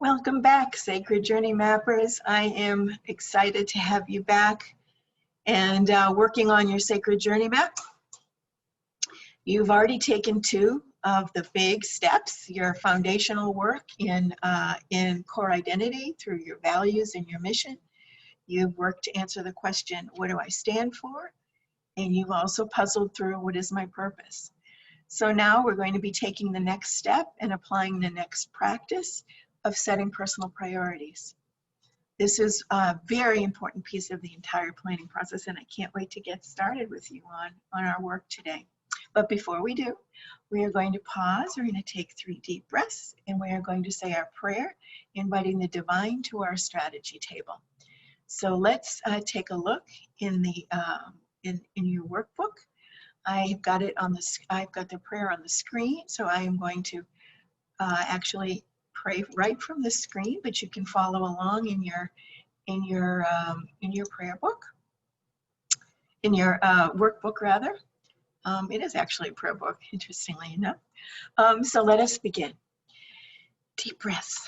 Welcome back, Sacred Journey Mappers. I am excited to have you back and working on your Sacred Journey Map. You've already taken 2 of the big steps, your foundational work in core identity through your values and your mission. You've worked to answer the question, what do I stand for? And you've also puzzled through, what is my purpose? So now we're going to be taking the next step and applying the next practice of setting personal priorities. This is a very important piece of the entire planning process, and I can't wait to get started with you on our work today. But before we do, we are going to pause. We're going to take 3 deep breaths, and we are going to say our prayer, inviting the divine to our strategy table. So let's take a look in the in your workbook. I've got the prayer on the screen, so I am going to actually pray right from the screen, but you can follow along in your prayer book, in your workbook rather. It is actually a prayer book, interestingly enough. So let us begin. Deep breaths.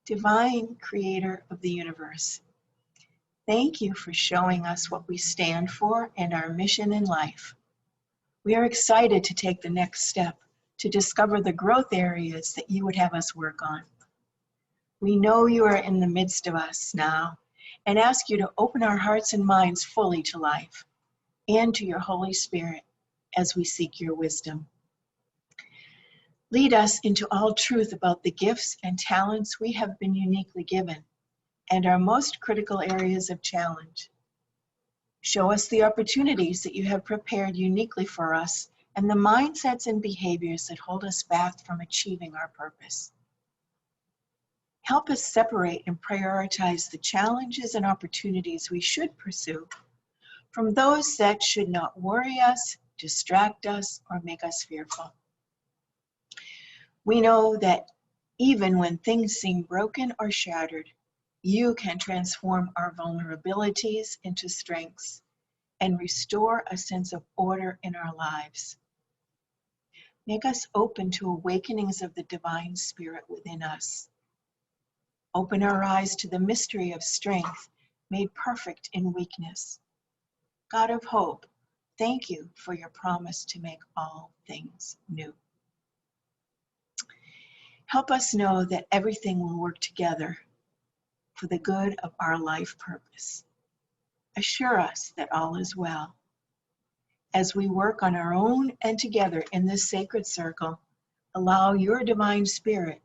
Divine Creator of the universe, thank you for showing us what we stand for and our mission in life. We are excited to take the next step to discover the growth areas that you would have us work on. We know you are in the midst of us now and ask you to open our hearts and minds fully to life and to your Holy Spirit as we seek your wisdom. Lead us into all truth about the gifts and talents we have been uniquely given and our most critical areas of challenge. Show us the opportunities that you have prepared uniquely for us and the mindsets and behaviors that hold us back from achieving our purpose. Help us separate and prioritize the challenges and opportunities we should pursue from those that should not worry us, distract us, or make us fearful. We know that even when things seem broken or shattered, you can transform our vulnerabilities into strengths and restore a sense of order in our lives. Make us open to awakenings of the divine spirit within us. Open our eyes to the mystery of strength made perfect in weakness. God of hope, thank you for your promise to make all things new. Help us know that everything will work together for the good of our life purpose. Assure us that all is well. As we work on our own and together in this sacred circle, allow your divine spirit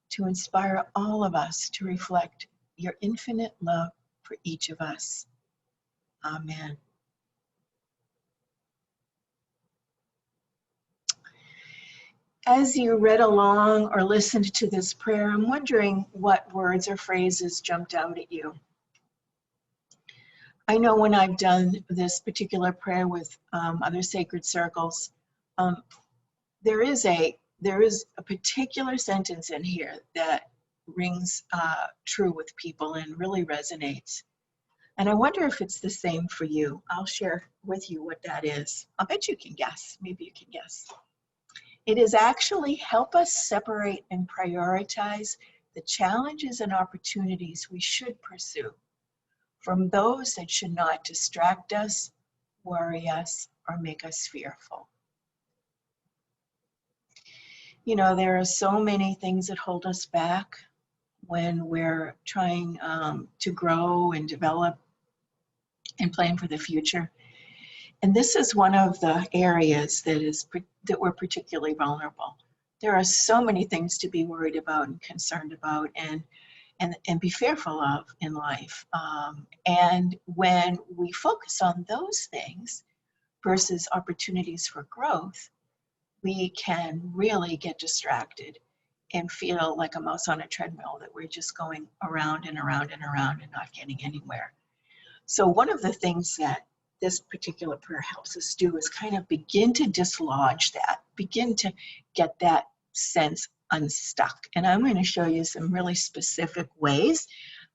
to inspire all of us to reflect your infinite love for each of us. Amen. As you read along or listened to this prayer, I'm wondering what words or phrases jumped out at you. I know when I've done this particular prayer with other sacred circles, there is a particular sentence in here that rings true with people and really resonates. And I wonder if it's the same for you. I'll share with you what that is. I'll bet you can guess. Maybe you can guess. It is actually help us separate and prioritize the challenges and opportunities we should pursue from those that should not distract us, worry us, or make us fearful. You know, there are so many things that hold us back when we're trying to grow and develop and plan for the future. And this is one of the areas that we're particularly vulnerable. There are so many things to be worried about and concerned about and be fearful of in life. And when we focus on those things versus opportunities for growth, we can really get distracted and feel like a mouse on a treadmill, that we're just going around and around and around and not getting anywhere. So one of the things that this particular prayer helps us do is kind of begin to dislodge that, begin to get that sense unstuck. And I'm going to show you some really specific ways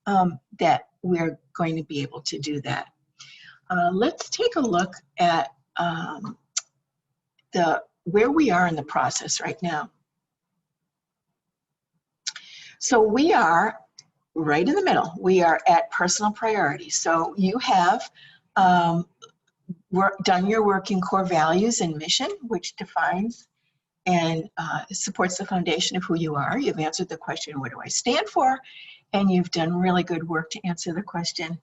that we're going to be able to do that. Let's take a look at where we are in the process right now. So we are right in the middle. We are at personal priorities. So you have done your work in core values and mission, which defines and supports the foundation of who you are. You've answered the question, what do I stand for? And you've done really good work to answer the question,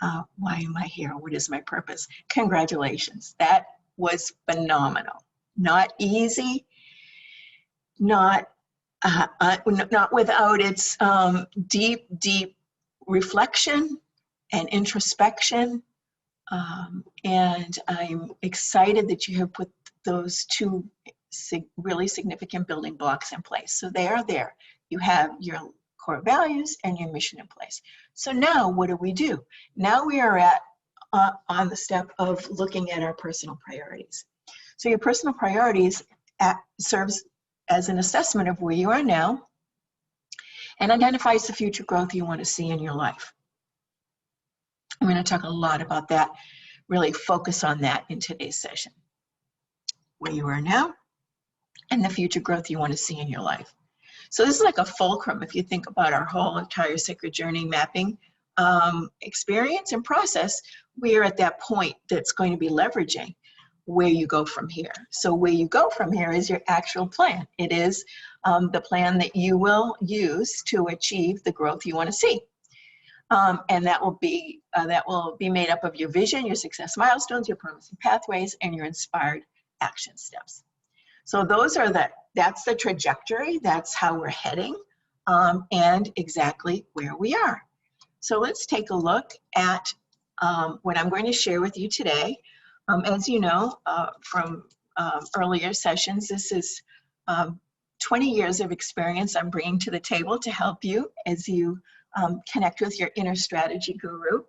why am I here? What is my purpose? Congratulations. That was phenomenal. Not easy, not without its deep reflection and introspection. And I'm excited that you have put those two really significant building blocks in place. So they are there. You have your core values and your mission in place. So now what do? Now we are on the step of looking at our personal priorities. So your personal priorities serves as an assessment of where you are now and identifies the future growth you want to see in your life. I'm going to talk a lot about that, really focus on that in today's session. Where you are now and the future growth you want to see in your life. So this is like a fulcrum if you think about our whole entire sacred journey mapping experience and process. We are at that point that's going to be leveraging where you go from here. So where you go from here is your actual plan. It is the plan that you will use to achieve the growth you want to see. And that will be made up of your vision, your success milestones, your promising pathways, and your inspired action steps. So that's the trajectory, that's how we're heading, and exactly where we are. So let's take a look at what I'm going to share with you today. As you know from earlier sessions, this is 20 years of experience I'm bringing to the table to help you as you connect with your inner strategy guru.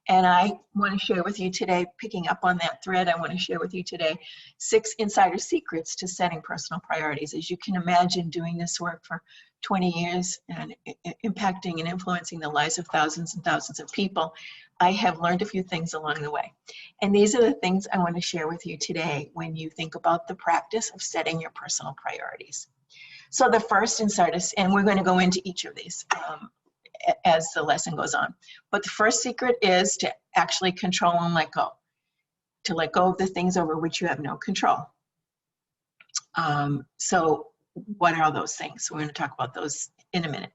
And I want to share with you today, picking up on that thread, I want to share with you today 6 insider secrets to setting personal priorities. As you can imagine, doing this work for 20 years and impacting and influencing the lives of thousands and thousands of people, I have learned a few things along the way. And these are the things I want to share with you today when you think about the practice of setting your personal priorities. So the first insider, and we're going to go into each of these as the lesson goes on. But the first secret is to actually control and let go. To let go of the things over which you have no control. So what are those things? We're going to talk about those in a minute.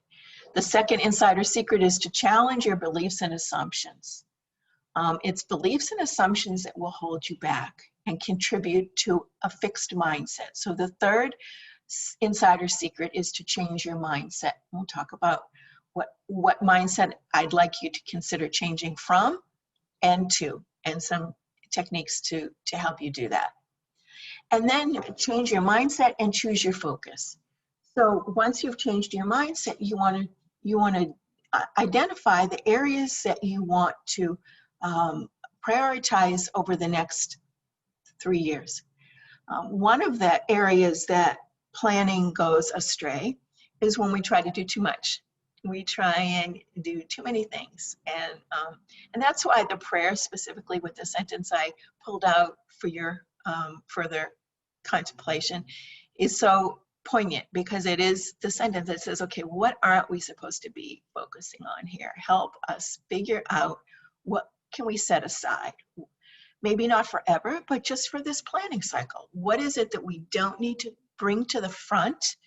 The second insider secret is to challenge your beliefs and assumptions. It's beliefs and assumptions that will hold you back and contribute to a fixed mindset. So the third insider secret is to change your mindset. We'll talk about what mindset I'd like you to consider changing from and to, and some techniques to help you do that. And then change your mindset and choose your focus. So once you've changed your mindset, you want to identify the areas that you want to prioritize over the next 3 years. One of the areas that planning goes astray is when we try to do too much. We try and do too many things. And that's why the prayer, specifically with the sentence I pulled out for your further contemplation, is so poignant, because it is the sentence that says, okay, what aren't we supposed to be focusing on here? Help us figure out what can we set aside. Maybe not forever, but just for this planning cycle. What is it that we don't need to bring to the front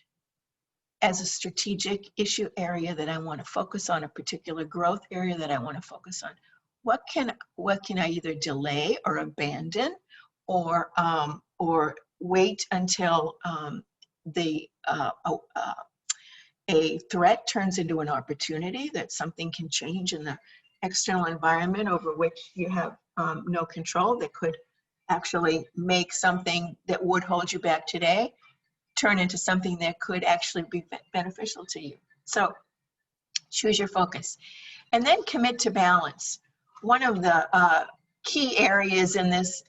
as a strategic issue area that I want to focus on, a particular growth area that I want to focus on? What can I either delay or abandon, or wait until a threat turns into an opportunity, that something can change in the external environment over which you have no control, that could actually make something that would hold you back today turn into something that could actually be beneficial to you. So choose your focus. And then commit to balance. One of the key areas in this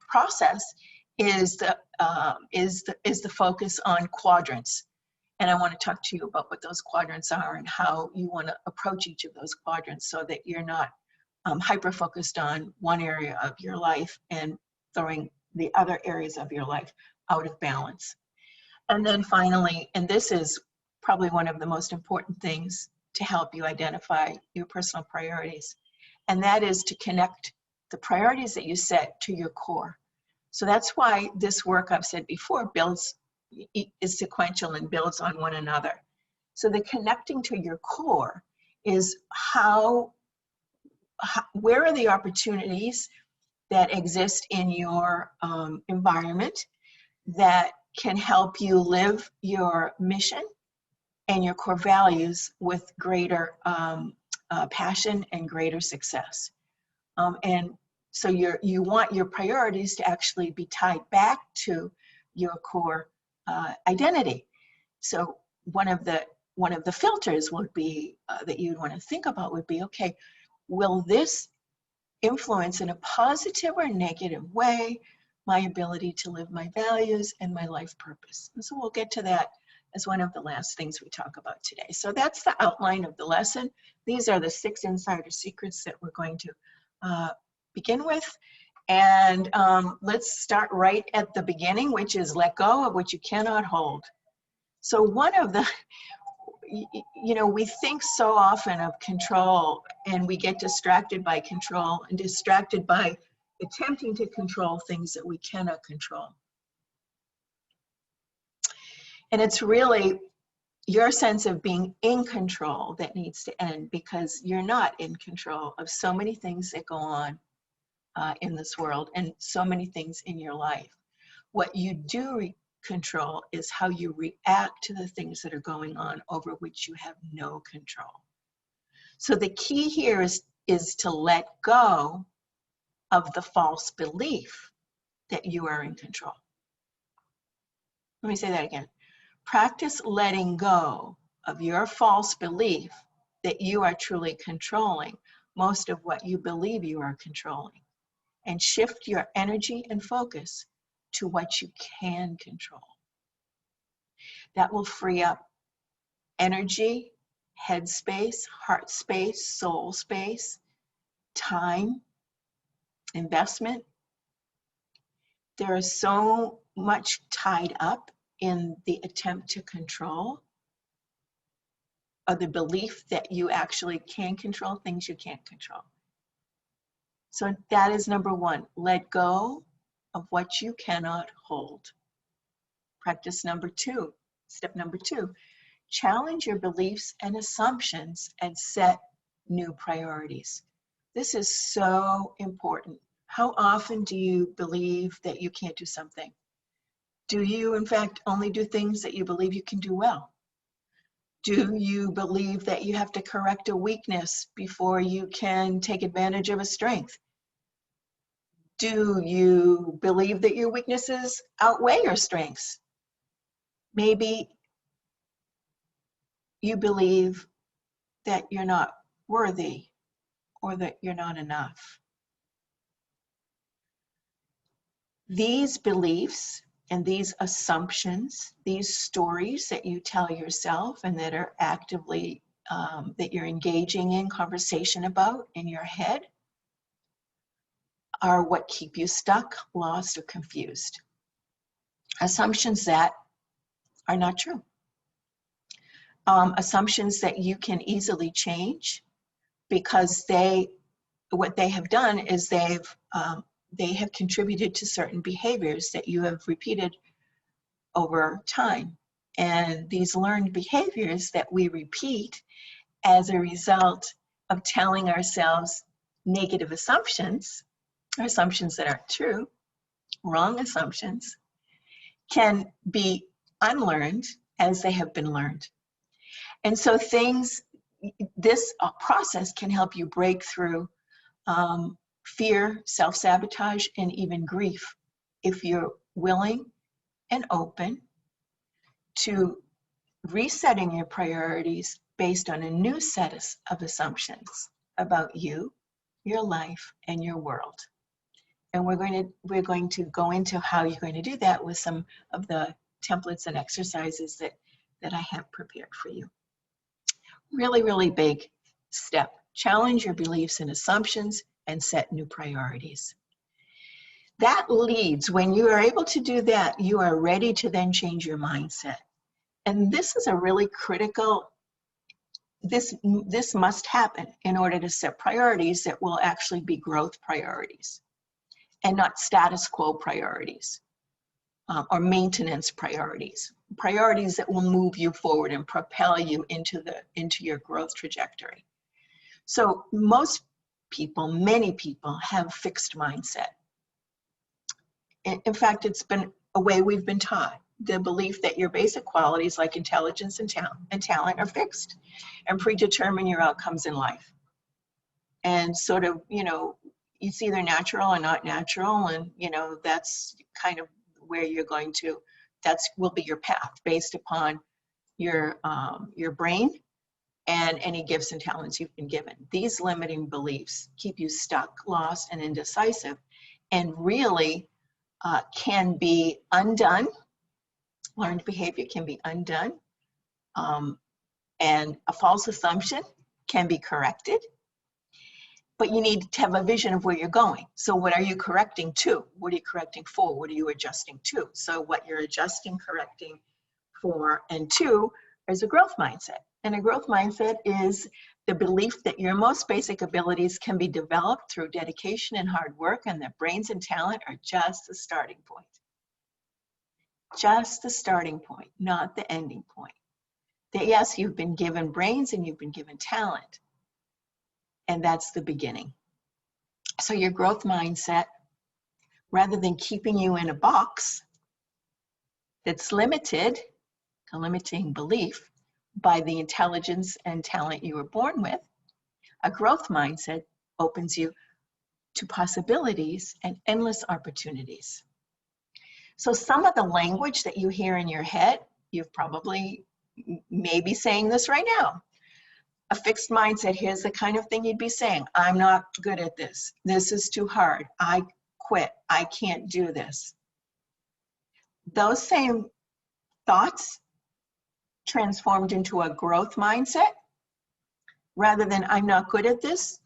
process is the focus on quadrants. And I want to talk to you about what those quadrants are and how you want to approach each of those quadrants so that you're not hyper-focused on one area of your life and throwing the other areas of your life out of balance. And then finally, and this is probably one of the most important things to help you identify your personal priorities, and that is to connect the priorities that you set to your core. So that's why this work, I've said before, is sequential and builds on one another. So the connecting to your core is where are the opportunities that exist in your environment that can help you live your mission and your core values with greater passion and greater success. And so you want your priorities to actually be tied back to your core identity. So one of the filters would be that you'd want to think about would be, okay, will this influence in a positive or negative way my ability to live my values and my life purpose? And so we'll get to that as one of the last things we talk about today. So that's the outline of the lesson. These are the 6 insider secrets that we're going to begin with. And let's start right at the beginning, which is let go of what you cannot hold. So one of the, we think so often of control, and we get distracted by control and distracted by attempting to control things that we cannot control. And it's really your sense of being in control that needs to end, because you're not in control of so many things that go on in this world and so many things in your life. What you do control is how you react to the things that are going on over which you have no control. So the key here is to let go of the false belief that you are in control. Let me say that again. Practice letting go of your false belief that you are truly controlling most of what you believe you are controlling, and shift your energy and focus to what you can control. That will free up energy, head space, heart space, soul space, time, investment. There is so much tied up in the attempt to control, or the belief that you actually can control things you can't control. So that is number 1, let go of what you cannot hold. Practice number 2, step number 2, challenge your beliefs and assumptions and set new priorities. This is so important. How often do you believe that you can't do something? Do you, in fact, only do things that you believe you can do well? Do you believe that you have to correct a weakness before you can take advantage of a strength? Do you believe that your weaknesses outweigh your strengths? Maybe you believe that you're not worthy or that you're not enough. These beliefs and these assumptions, these stories that you tell yourself and that are actively, that you're engaging in conversation about in your head, are what keep you stuck, lost, or confused. Assumptions that are not true. Assumptions that you can easily change, because what they have done is they have contributed to certain behaviors that you have repeated over time. And these learned behaviors that we repeat as a result of telling ourselves negative assumptions, or assumptions that aren't true, wrong assumptions, can be unlearned as they have been learned. And so this process can help you break through fear, self-sabotage, and even grief if you're willing and open to resetting your priorities based on a new set of assumptions about you, your life, and your world. And we're going to go into how you're going to do that with some of the templates and exercises that that I have prepared for you. Really, really big step. Challenge your beliefs and assumptions and set new priorities. That leads, when you are able to do that, you are ready to then change your mindset. And this is a really critical, this must happen in order to set priorities that will actually be growth priorities and not status quo priorities or maintenance priorities, priorities that will move you forward and propel you into your growth trajectory. So most people, many people have fixed mindset. In fact, it's been a way we've been taught. The belief that your basic qualities like intelligence and talent are fixed and predetermine your outcomes in life. And sort of, it's either natural or not natural, and that's kind of where you're going to, will be your path based upon your brain and any gifts and talents you've been given. These limiting beliefs keep you stuck, lost, and indecisive, and really can be undone. Learned behavior can be undone, and a false assumption can be corrected. But you need to have a vision of where you're going. So what are you correcting to? What are you correcting for? What are you adjusting to? So what you're adjusting, correcting for, and to is a growth mindset. And a growth mindset is the belief that your most basic abilities can be developed through dedication and hard work, and that brains and talent are just the starting point. Just the starting point, not the ending point. That yes, you've been given brains and you've been given talent, and that's the beginning. So your growth mindset, rather than keeping you in a box that's limited, a limiting belief by the intelligence and talent you were born with, a growth mindset opens you to possibilities and endless opportunities. So some of the language that you hear in your head, you've probably maybe saying this right now. A fixed mindset, here's the kind of thing you'd be saying. I'm not good at this. This is too hard. I quit. I can't do this. Those same thoughts transformed into a growth mindset, rather than I'm not good at this,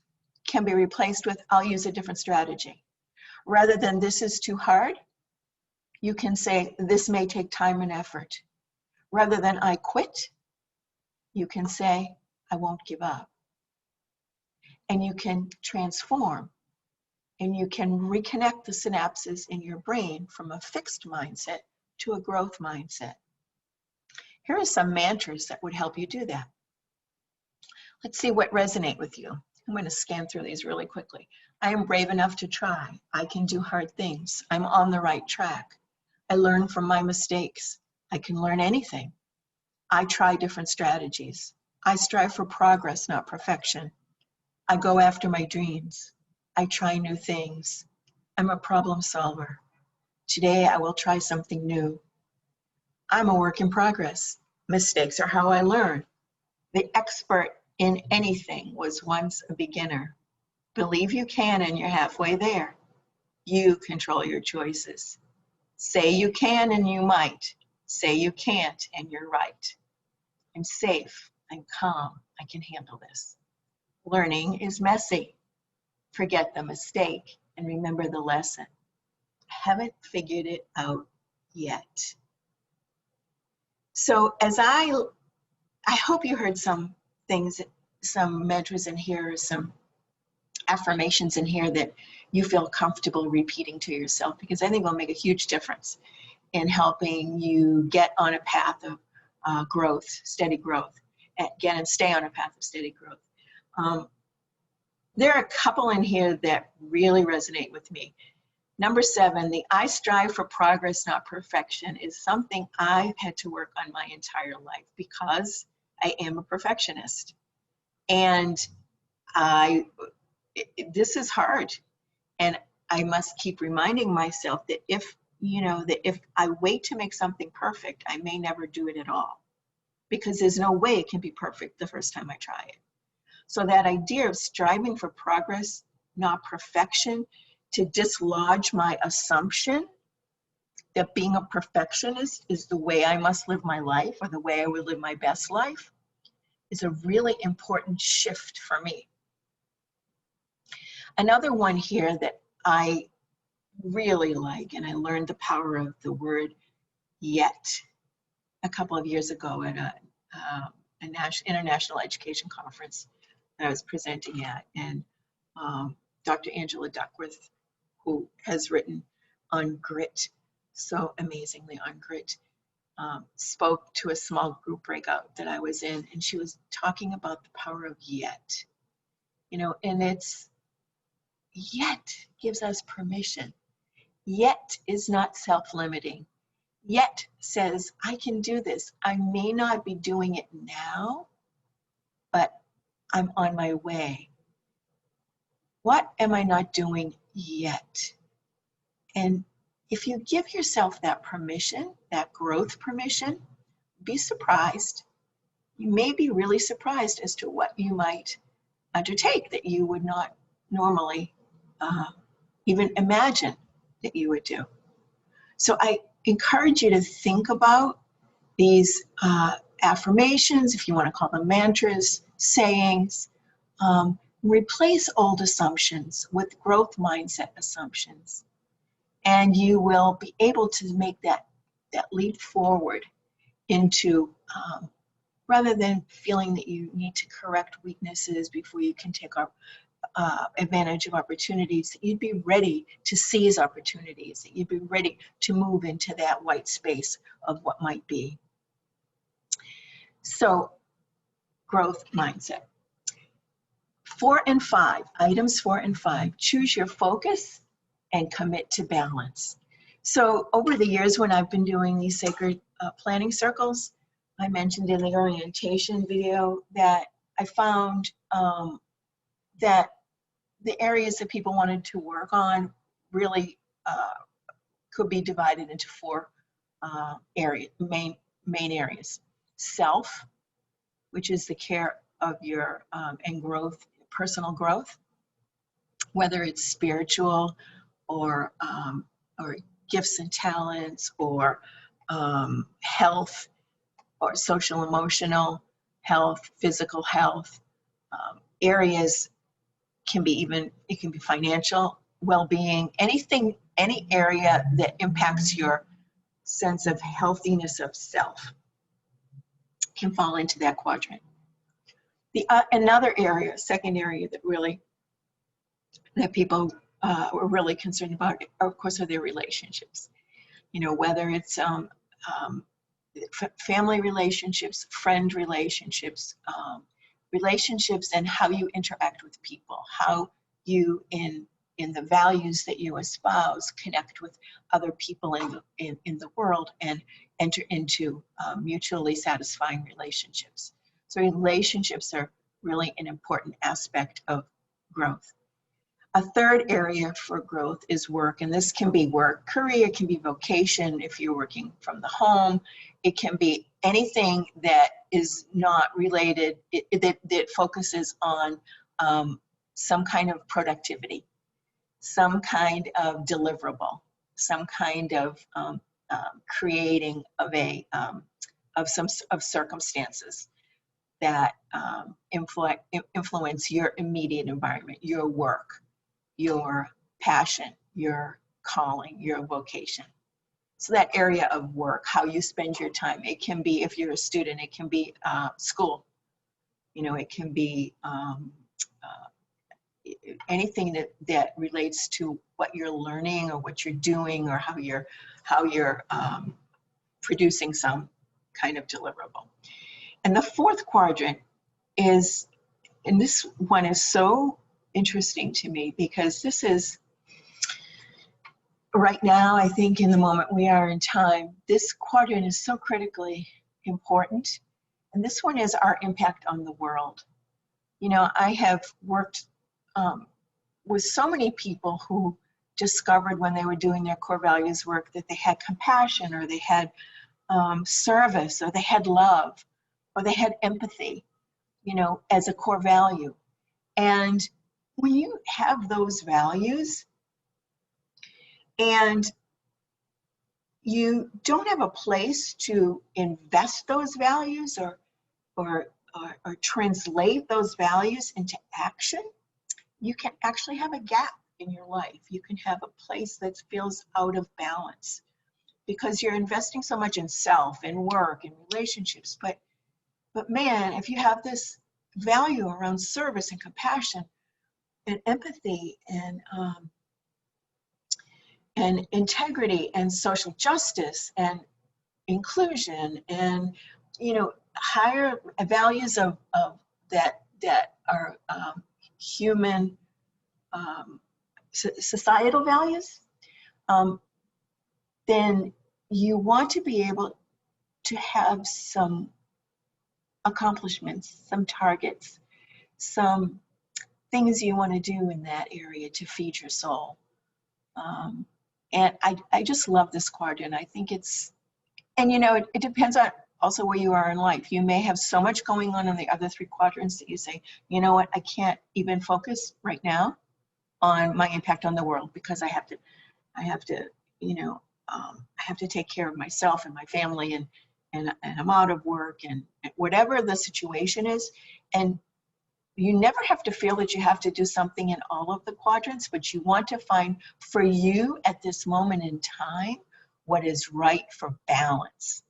can be replaced with I'll use a different strategy. Rather than this is too hard, you can say this may take time and effort. Rather than I quit, you can say I won't give up. And you can transform, and you can reconnect the synapses in your brain from a fixed mindset to a growth mindset. Here are some mantras that would help you do that. Let's see what resonate with you. I'm going to scan through these really quickly. I am brave enough to try. I can do hard things. I'm on the right track. I learn from my mistakes. I can learn anything. I try different strategies. I strive for progress, not perfection. I go after my dreams. I try new things. I'm a problem solver. Today I will try something new. I'm a work in progress. Mistakes are how I learn. The expert in anything was once a beginner. Believe you can and you're halfway there. You control your choices. Say you can and you might. Say you can't and you're right. I'm safe. I'm calm. I can handle this. Learning is messy. Forget the mistake and remember the lesson. I haven't figured it out yet. So as I hope you heard some things, some mantras in here, some affirmations in here that you feel comfortable repeating to yourself, because I think it will make a huge difference in helping you get on a path of growth, steady growth, and stay on a path of steady growth. There are a couple in here that really resonate with me. Number 7, the I strive for progress, not perfection, is something I've had to work on my entire life because I am a perfectionist. And this is hard. And I must keep reminding myself that if I wait to make something perfect, I may never do it at all, because there's no way it can be perfect the first time I try it. So that idea of striving for progress, not perfection, to dislodge my assumption that being a perfectionist is the way I must live my life, or the way I would live my best life, is a really important shift for me. Another one here that I really like, and I learned the power of the word yet a couple of years ago at a international education conference that I was presenting at, and Dr. Angela Duckworth, who has written on grit so amazingly on grit, spoke to a small group breakout that I was in, and she was talking about the power of yet, you know, and it's yet gives us permission. Yet is not self-limiting. Yet says, I can do this. I may not be doing it now, but I'm on my way. What am I not doing yet? And if you give yourself that permission, that growth permission, be surprised. You may be really surprised as to what you might undertake that you would not normally even imagine that you would do. So I encourage you to think about these affirmations, if you want to call them mantras, sayings. Replace old assumptions with growth mindset assumptions, and you will be able to make that leap forward into, rather than feeling that you need to correct weaknesses before you can take advantage of opportunities, that you'd be ready to seize opportunities, that you'd be ready to move into that white space of what might be. So, growth mindset. 4 and 5, items 4 and 5, choose your focus and commit to balance. So over the years when I've been doing these sacred planning circles, I mentioned in the orientation video that I found that the areas that people wanted to work on really could be divided into 4 main areas. Self, which is the care of your and growth, personal growth, whether it's spiritual or gifts and talents, or health, or social emotional health, physical health. Areas can be it can be financial well-being, anything, any area that impacts your sense of healthiness of self can fall into that quadrant. Another area, second area that people are really concerned about, of course, are their relationships. You know, whether it's family relationships, friend relationships, relationships, and how you interact with people, how you, in the values that you espouse, connect with other people in the world and enter into mutually satisfying relationships. So relationships are really an important aspect of growth. A third area for growth is work, and this can be work, career, it can be vocation if you're working from the home. It can be anything that is not related, that focuses on some kind of productivity, some kind of deliverable, some kind of creating of circumstances that influence your immediate environment, your work, your passion, your calling, your vocation. So that area of work, how you spend your time, it can be, if you're a student, it can be school. You know, it can be anything that relates to what you're learning or what you're doing, or how you're producing some kind of deliverable. And the fourth quadrant is, and this one is so interesting to me, because this is, right now, I think in the moment we are in time, this quadrant is so critically important. And this one is our impact on the world. You know, I have worked with so many people who discovered when they were doing their core values work that they had compassion, or they had service, or they had love, or they had empathy, you know, as a core value. And when you have those values and you don't have a place to invest those values or translate those values into action, you can actually have a gap in your life. You can have a place that feels out of balance because you're investing so much in self and work and relationships. But man, if you have this value around service and compassion and empathy and integrity and social justice and inclusion and, you know, higher values of that are human societal values, then you want to be able to have some accomplishments, some targets, some things you want to do in that area to feed your soul. And I just love this quadrant. I think it's, and you know, it depends on also where you are in life. You may have so much going on in the other three quadrants that you say, you know what, I can't even focus right now on my impact on the world because I have to, you know, I have to take care of myself and my family and I'm out of work and whatever the situation is. And you never have to feel that you have to do something in all of the quadrants, but you want to find for you at this moment in time what is right for balance,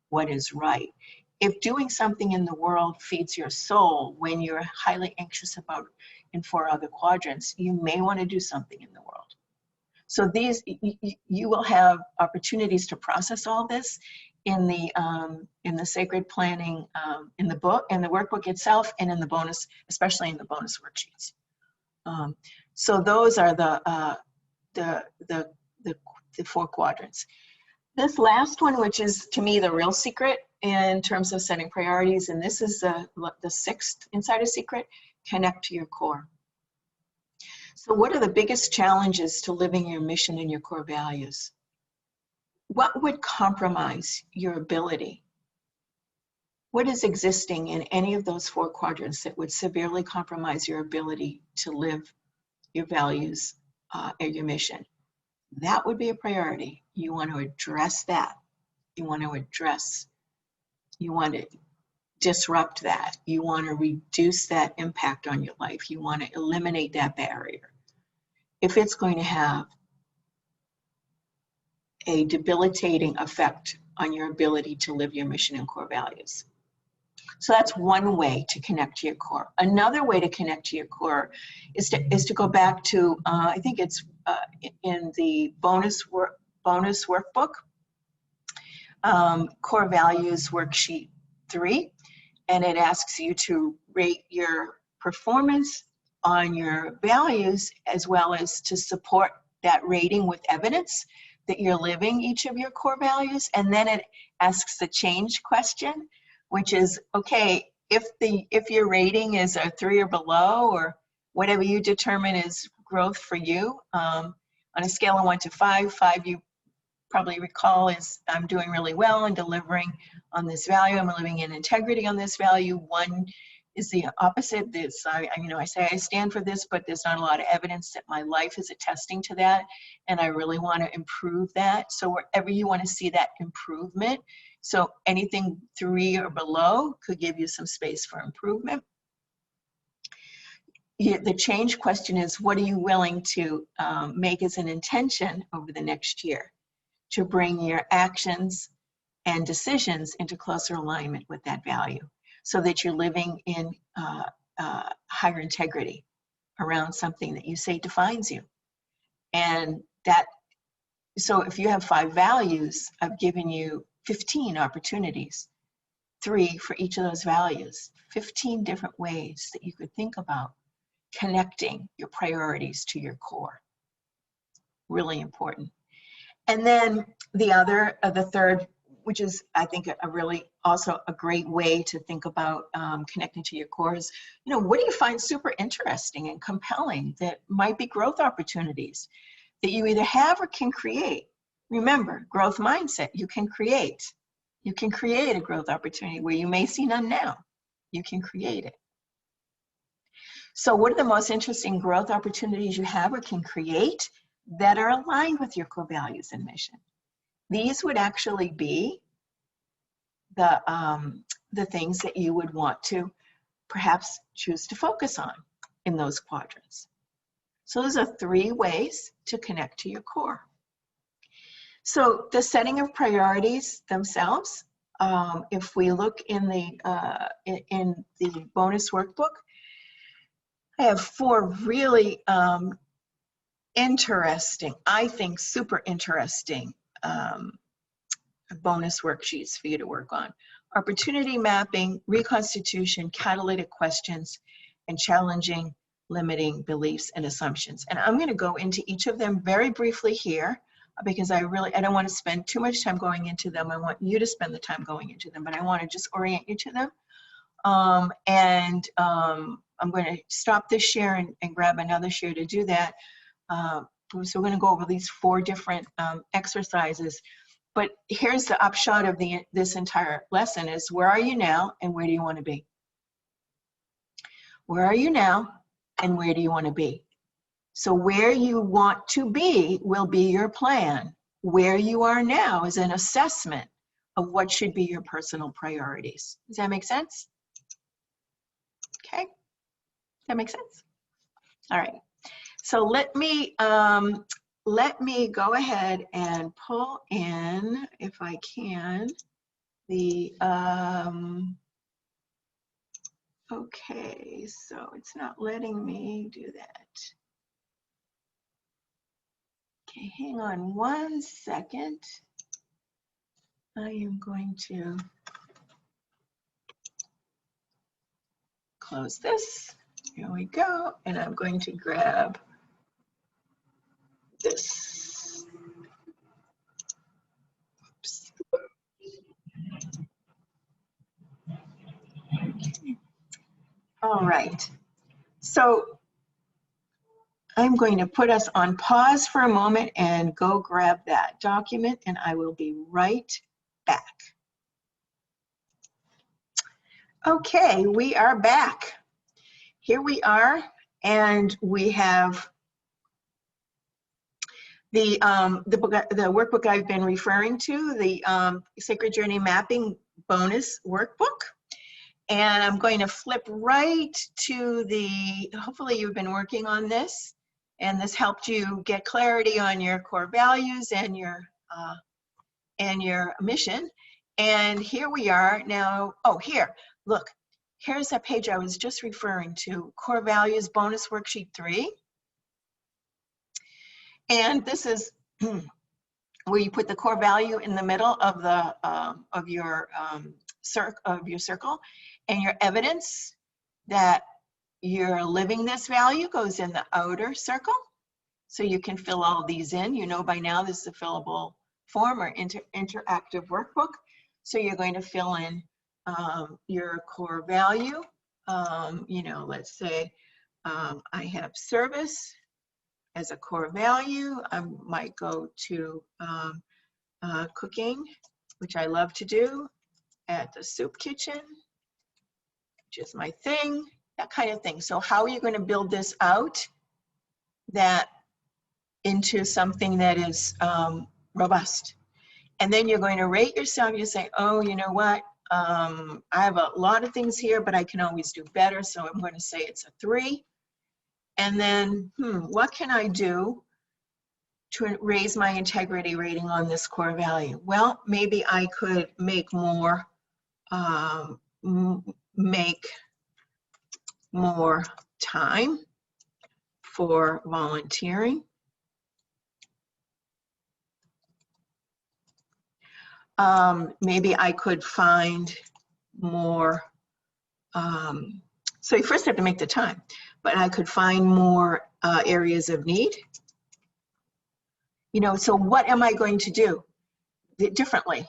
what is right. If doing something in the world feeds your soul when you're highly anxious about in 4 other quadrants, you may want to do something in the world. So these, you will have opportunities to process all this in the sacred planning, in the book, in the workbook itself, and in the bonus, especially in the bonus worksheets. So those are the 4 quadrants. This last one, which is to me the real secret in terms of setting priorities, and this is the 6th Insider Secret: connect to your core. So what are the biggest challenges to living your mission and your core values? What would compromise your ability? What is existing in any of those 4 quadrants that would severely compromise your ability to live your values and your mission? That would be a priority. You want to address that. You want to disrupt that. You want to reduce that impact on your life. You want to eliminate that barrier. If it's going to have a debilitating effect on your ability to live your mission and core values. So that's one way to connect to your core. Another way to connect to your core is to go back to, I think it's in the bonus workbook, Core Values Worksheet 3, and it asks you to rate your performance on your values as well as to support that rating with evidence that you're living each of your core values. And then it asks the change question, which is, okay, if your rating is a 3 or below, or whatever you determine is growth for you, on a scale of 1 to 5, 5 you probably recall is I'm doing really well and delivering on this value, I'm living in integrity on this value. 1 is the opposite. This, I say I stand for this, but there's not a lot of evidence that my life is attesting to that, and I really want to improve that. So wherever you want to see that improvement, so anything 3 or below could give you some space for improvement. The change question is, what are you willing to make as an intention over the next year to bring your actions and decisions into closer alignment with that value, so that you're living in higher integrity around something that you say defines you. And that, so if you have 5 values, I've given you 15 opportunities, 3 for each of those values, 15 different ways that you could think about connecting your priorities to your core. Really important. And then the third, which is, I think, a really also a great way to think about connecting to your core is, what do you find super interesting and compelling that might be growth opportunities that you either have or can create? Remember, growth mindset, you can create. You can create a growth opportunity where you may see none now. You can create it. So what are the most interesting growth opportunities you have or can create that are aligned with your core values and mission? these would actually be the things that you would want to perhaps choose to focus on in those quadrants. So those are 3 ways to connect to your core. So the setting of priorities themselves, if we look in the bonus workbook, I have 4 really interesting, I think super interesting bonus worksheets for you to work on. Opportunity mapping, reconstitution, catalytic questions, and challenging limiting beliefs and assumptions. And I'm going to go into each of them very briefly here because I don't want to spend too much time going into them. I want you to spend the time going into them, but I want to just orient you to them. I'm going to stop this share and grab another share to do that. So we're going to go over these 4 different exercises. But here's the upshot of this entire lesson is, where are you now and where do you want to be? Where are you now and where do you want to be? So where you want to be will be your plan. Where you are now is an assessment of what should be your personal priorities. Does that make sense? Okay, that makes sense? All right, so let me go ahead and pull in, if I can, the, okay, so it's not letting me do that. Okay, hang on 1 second. I am going to close this. Here we go. And I'm going to grab this. Oops. Okay. All right. So I'm going to put us on pause for a moment and go grab that document, and I will be right back. Okay, we are back. Here we are, and we have the workbook I've been referring to, the Sacred Journey Mapping Bonus Workbook. And I'm going to flip right to the, hopefully you've been working on this, and this helped you get clarity on your core values and your mission. And here we are now. Oh, here, look, here's that page I was just referring to, Core Values Bonus Worksheet 3. And this is where you put the core value in the middle of the of your circle, and your evidence that you're living this value goes in the outer circle. So you can fill all these in. You know by now this is a fillable form or interactive workbook. So you're going to fill in your core value. You know, let's say I have service as a core value. I might go to cooking, which I love to do at the soup kitchen, which is my thing, that kind of thing. So how are you going to build this out into something that is robust? And then you're going to rate yourself. You say, oh, you know what? I have a lot of things here, but I can always do better. So I'm going to say it's a 3. And then, what can I do to raise my integrity rating on this core value? Well, maybe I could make more time for volunteering. Maybe I could find more, so you first have to make the time, but I could find more areas of need. You know, so what am I going to do differently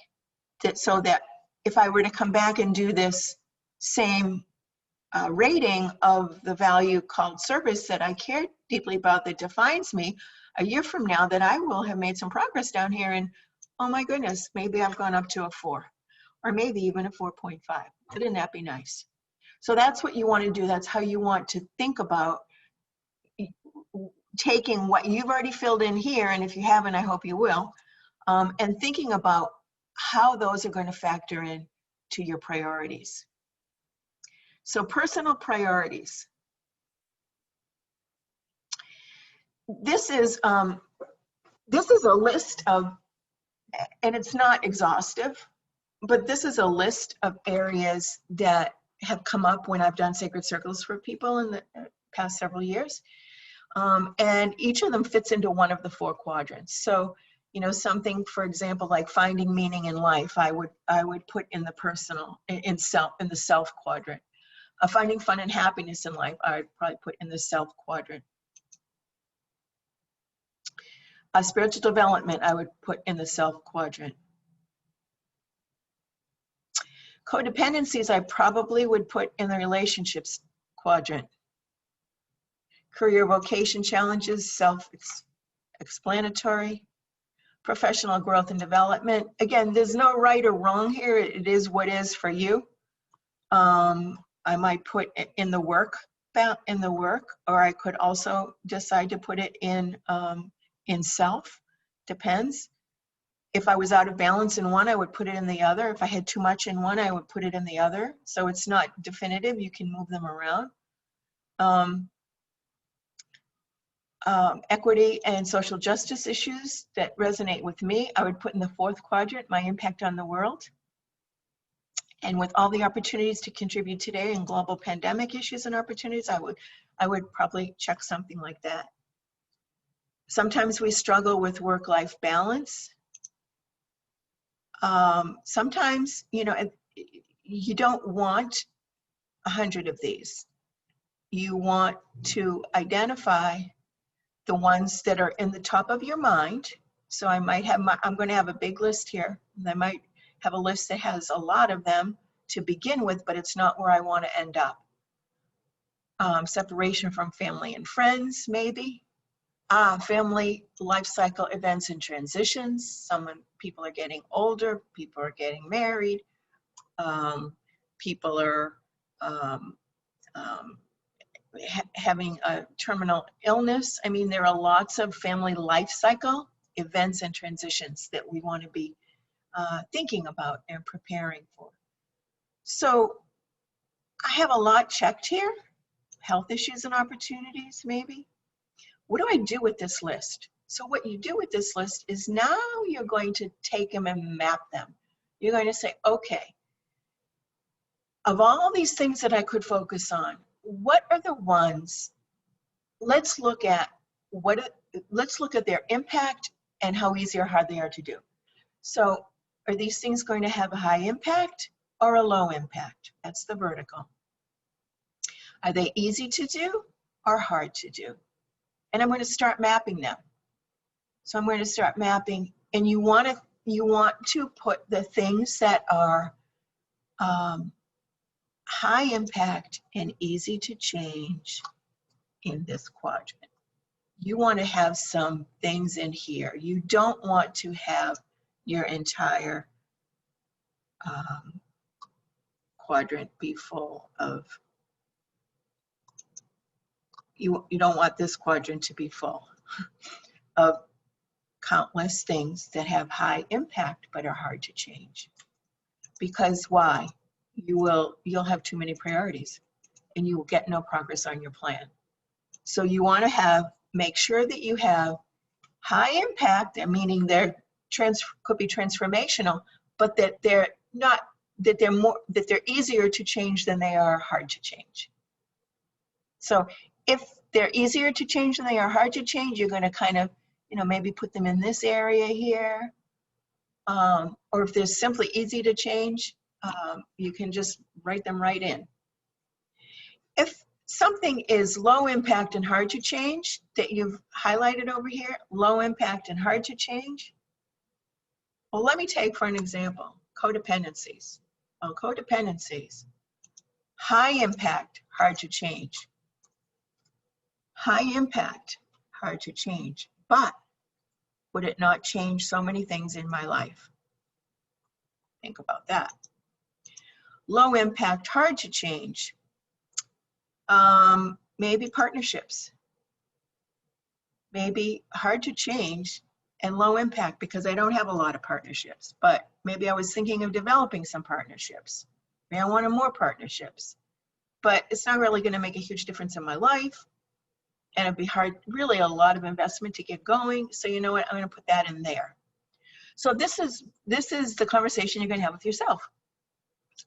so that if I were to come back and do this same rating of the value called service that I care deeply about, that defines me, a year from now, that I will have made some progress down here, and oh my goodness, maybe I've gone up to a 4 or maybe even a 4.5. Wouldn't that be nice? So that's what you want to do. That's how you want to think about taking what you've already filled in here, and if you haven't, I hope you will, and thinking about how those are going to factor in to your priorities. So personal priorities. This is a list of, and it's not exhaustive, but this is a list of areas that have come up when I've done sacred circles for people in the past several years. And each of them fits into one of the 4 quadrants. So, you know, something, for example, like finding meaning in life, I would put in the personal, in the self quadrant. Finding fun and happiness in life, I'd probably put in the self quadrant. Spiritual development, I would put in the self quadrant. Codependencies, I probably would put in the relationships quadrant. Career vocation challenges, self-explanatory. Professional growth and development. Again, there's no right or wrong here. It is what is for you. I might put it in the work, or I could also decide to put it in self. Depends. If I was out of balance in one, I would put it in the other. If I had too much in one, I would put it in the other. So it's not definitive. You can move them around. Equity and social justice issues that resonate with me, I would put in the 4th quadrant, my impact on the world. And with all the opportunities to contribute today in global pandemic issues and opportunities, I would probably check something like that. Sometimes we struggle with work-life balance. Sometimes, you know, you don't want 100 of these. You want to identify the ones that are in the top of your mind. So I might have I'm going to have a big list here. I might have a list that has a lot of them to begin with, but it's not where I want to end up. Separation from family and friends, maybe. Family life cycle events and transitions. People are getting older, people are getting married, people are having a terminal illness. I mean, there are lots of family life cycle events and transitions that we want to be thinking about and preparing for. So I have a lot checked here. Health issues and opportunities, maybe. What do I do with this list? So what you do with this list is now you're going to take them and map them. You're going to say, okay, of all these things that I could focus on, what are the ones? Let's look at their impact and how easy or hard they are to do. So are these things going to have a high impact or a low impact? That's the vertical. Are they easy to do or hard to do? And I'm going to start mapping them. So I'm going to start mapping, and you want to put the things that are high impact and easy to change in this quadrant. You want to have some things in here. You don't want to have your entire quadrant be full of, you don't want this quadrant to be full of countless things that have high impact but are hard to change. Because why? You'll have too many priorities and you will get no progress on your plan. So you want to make sure that you have high impact, meaning they're could be transformational, but that they're easier to change than they are hard to change. So if they're easier to change than they are hard to change, you're going to kind of, maybe put them in this area here. Or if they're simply easy to change, you can just write them right in. If something is low impact and hard to change that you've highlighted over here, low impact and hard to change, well, let me take for an example, codependencies. Well, codependencies, high impact, hard to change. High impact, hard to change, but would it not change so many things in my life? Think about that. Low impact, hard to change. Maybe partnerships. Maybe hard to change, and low impact because I don't have a lot of partnerships, but maybe I was thinking of developing some partnerships. Maybe I wanted more partnerships, but it's not really going to make a huge difference in my life. And it'd be hard, really a lot of investment to get going. So you know what, I'm going to put that in there. So this is the conversation you're going to have with yourself.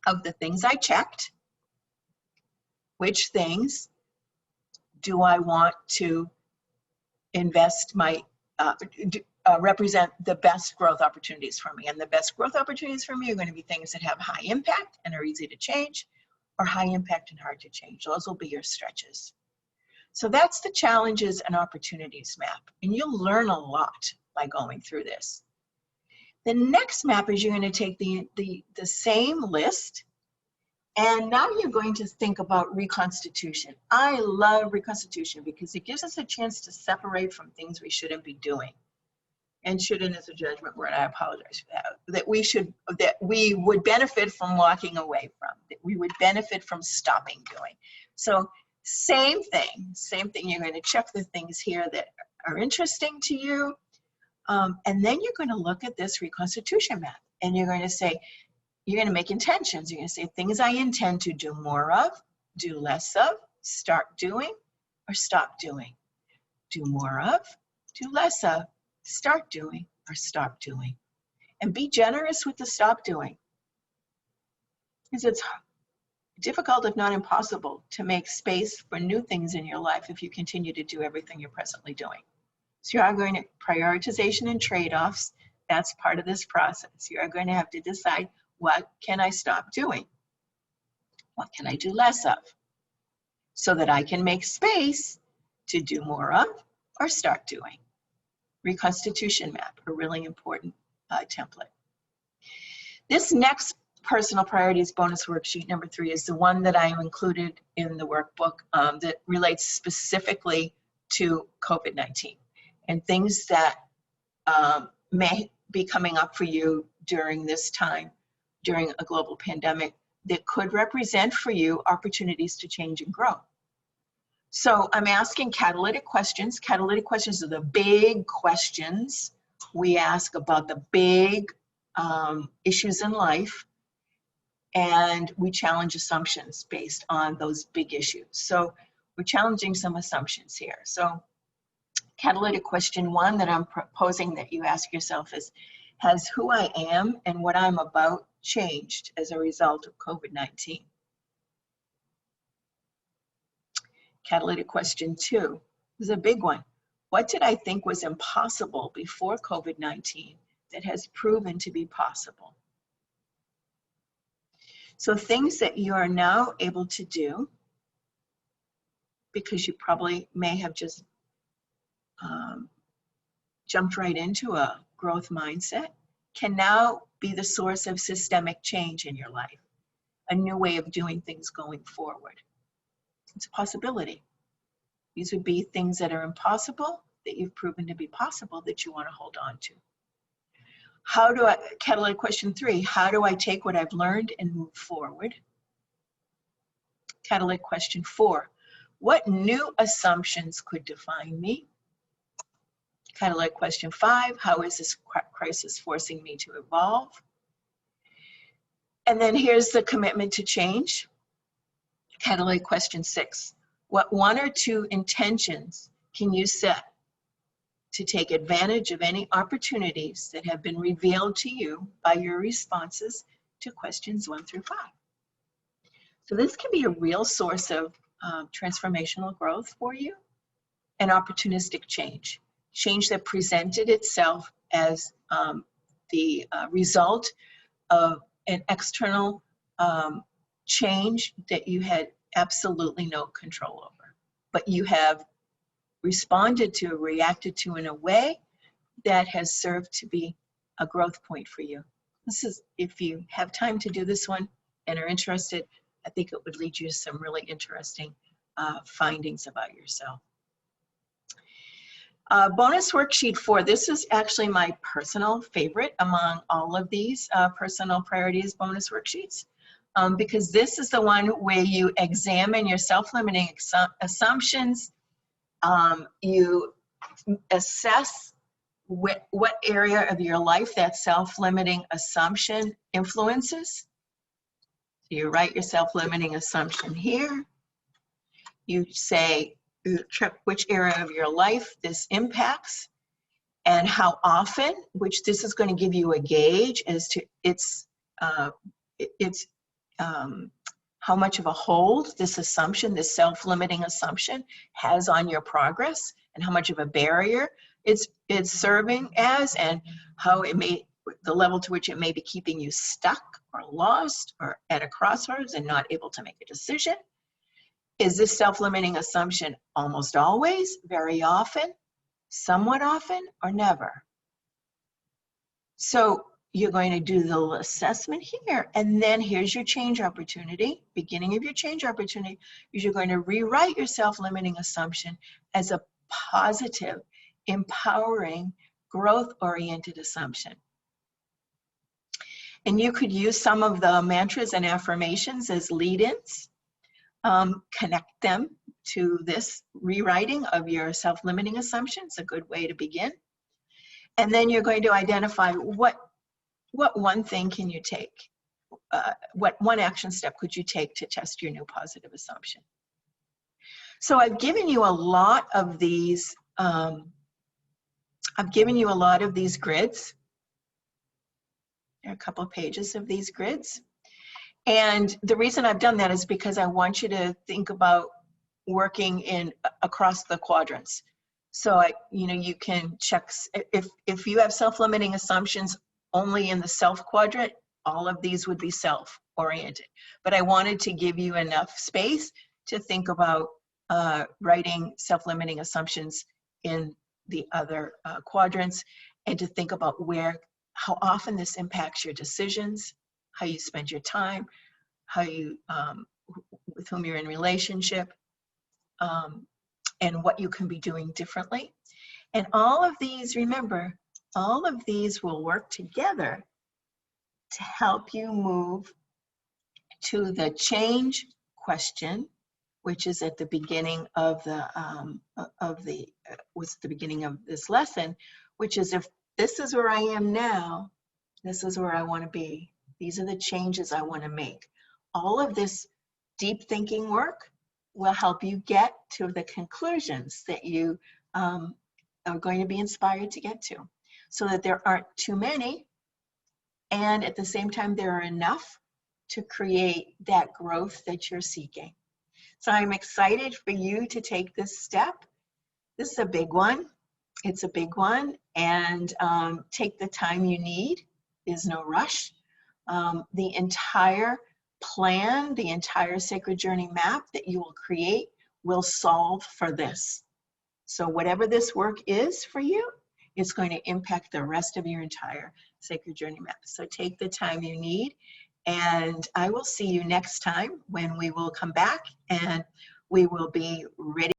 Of the things I checked, which things do I want to invest my, represent the best growth opportunities for me? And the best growth opportunities for me are going to be things that have high impact and are easy to change, or high impact and hard to change. Those will be your stretches. So that's the challenges and opportunities map. And you'll learn a lot by going through this. The next map is you're going to take the same list, and now you're going to think about reconstitution. I love reconstitution because it gives us a chance to separate from things we shouldn't be doing. And shouldn't is a judgment word, I apologize for that. That we would benefit from walking away from, that we would benefit from stopping doing. So same thing, you're going to check the things here that are interesting to you. And then you're going to look at this reconstitution map and you're going to say, you're going to make intentions. You're going to say things I intend to do more of, do less of, start doing, or stop doing. Do more of, do less of, start doing, or stop doing. And be generous with the stop doing. Because it's difficult, if not impossible, to make space for new things in your life if you continue to do everything you're presently doing. So you are going to prioritization and trade-offs. That's part of this process. You are going to have to decide, what can I stop doing? What can I do less of? So that I can make space to do more of or start doing. Reconstitution map, a really important template. This next personal priorities bonus worksheet, number 3, is the one that I included in the workbook that relates specifically to COVID-19 and things that may be coming up for you during this time, during a global pandemic, that could represent for you opportunities to change and grow. So I'm asking catalytic questions. Catalytic questions are the big questions we ask about the big issues in life, and we challenge assumptions based on those big issues. So we're challenging some assumptions here. So catalytic question 1 that I'm proposing that you ask yourself is, has who I am and what I'm about changed as a result of COVID-19? Catalytic question 2 is a big one. What did I think was impossible before COVID-19 that has proven to be possible? So things that you are now able to do, because you probably may have just jumped right into a growth mindset, can now be the source of systemic change in your life, a new way of doing things going forward. It's a possibility. These would be things that are impossible, that you've proven to be possible, that you want to hold on to. How do I, catalytic question 3, how do I take what I've learned and move forward? Catalytic question 4, what new assumptions could define me? Catalytic question 5, how is this crisis forcing me to evolve? And then here's the commitment to change. Catalytic question 6, what 1 or 2 intentions can you set to take advantage of any opportunities that have been revealed to you by your responses to questions 1 through 5? So this can be a real source of transformational growth for you and opportunistic change. Change that presented itself as the result of an external change that you had absolutely no control over, but you have responded to, reacted to in a way that has served to be a growth point for you. This is, if you have time to do this one and are interested, I think it would lead you to some really interesting findings about yourself. Bonus worksheet 4, this is actually my personal favorite among all of these personal priorities bonus worksheets, because this is the one where you examine your self-limiting assumptions, you assess what area of your life that self-limiting assumption influences. So you write your self-limiting assumption here. You say, you check which area of your life this impacts and how often, which this is going to give you a gauge as to how much of a hold this assumption, this self-limiting assumption has on your progress, and how much of a barrier it's serving as, and how it may, the level to which it may be keeping you stuck or lost or at a crossroads and not able to make a decision. Is this self-limiting assumption almost always, very often, somewhat often, or never? So you're going to do the assessment here, and then here's your change opportunity. Beginning of your change opportunity is you're going to rewrite your self-limiting assumption as a positive, empowering, growth-oriented assumption. And you could use some of the mantras and affirmations as lead-ins. Connect them to this rewriting of your self-limiting assumptions, a good way to begin. And then you're going to identify what one thing can you take? What one action step could you take to test your new positive assumption? So I've given you a lot of these. I've given you a lot of these grids. There are a couple of pages of these grids. And the reason I've done that is because I want you to think about working across the quadrants. So you can check, if you have self-limiting assumptions only in the self quadrant, all of these would be self-oriented. But I wanted to give you enough space to think about writing self-limiting assumptions in the other quadrants, and to think about how often this impacts your decisions, how you spend your time, how you, with whom you're in relationship, and what you can be doing differently. And all of these, remember, all of these will work together to help you move to the change question, which is at the beginning of was the beginning of this lesson, which is, if this is where I am now, this is where I want to be. These are the changes I want to make. All of this deep thinking work will help you get to the conclusions that you are going to be inspired to get to, so that there aren't too many, and at the same time there are enough to create that growth that you're seeking. So I'm excited for you to take this step. This is a big one. It's a big one, and take the time you need. There's no rush. The entire plan, the entire Sacred Journey map that you will create will solve for this. So whatever this work is for you, it's going to impact the rest of your entire Sacred Journey map. So take the time you need, and I will see you next time when we will come back and we will be ready